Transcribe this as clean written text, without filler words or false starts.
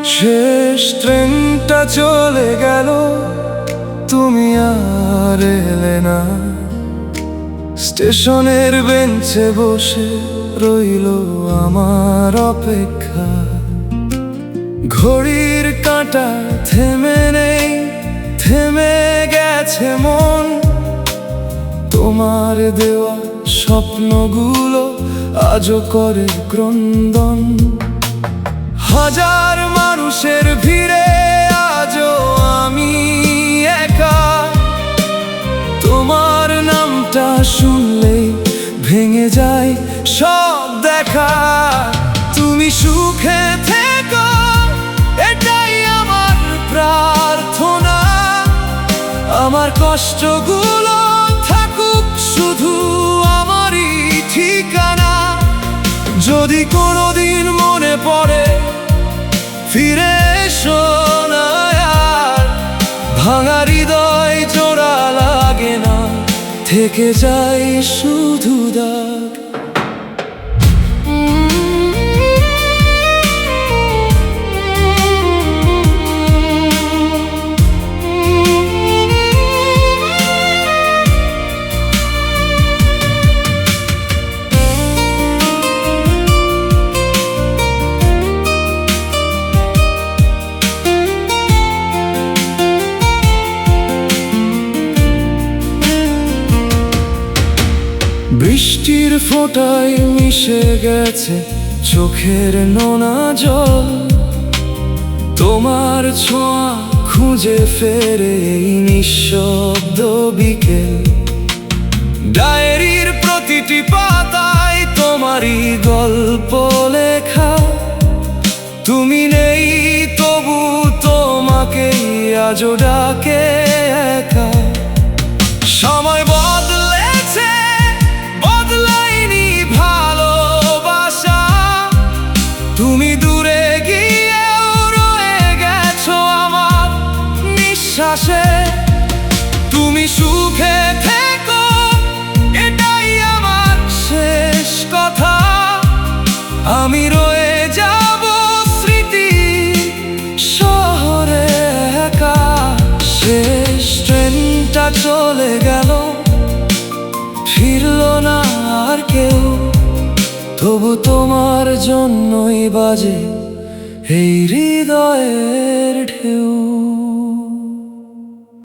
শেষ ট্রেনটা চলে গেল, তুমি আর এলে না। স্টেশনের বেঞ্চে বসে রইল আমার অপেক্ষা। ঘড়ির কাঁটা থেমে নেই, থেমে গেছে মন। তোমার দেওয়া স্বপ্নগুলো আজও করে ক্রন্দন। হাজার মানুষের ভিড়ে আজও আমি একা। তোমার নামটা শুনলেই ভেঙে যায় সব দেখা। তুমি সুখে থেকো, এটাই আমার প্রার্থনা। আমার কষ্টগুলো থাকুক শুধু আমারই ঠিকানা। যদি কোনোদিন মনে পড়ে ফিরে এসো না আর। ভাঙা হৃদয় জোড়া লাগে না, থেকে যায় শুধু দাগ। বৃষ্টির ফোঁটায় মিশে গেছে চোখের নোনা জল। তোমার ছোঁয়া খুঁজে ফেরে এই নিঃশব্দ বিকেল। ডায়েরির প্রতিটি পাতায় তোমারই গল্প লেখা। তুমি নেই তবু তোমাকেই আজও ডাকে একা। সময় বদলেছে, বদলায়নি ভালোবাসা। তুমি দূরে গিয়েও রয়ে গেছো আমার নিঃশ্বাসে। তুমি সুখে থেকো, এটাই আমার শেষ কথা। আমি রয়ে যাব স্মৃতি শহরে একা। শেষ ট্রেনটা চলে গেল, ফিরল না আর কেউ। তবু তোমার জন্যই বাজে এই হৃদয়ের ঢেউ।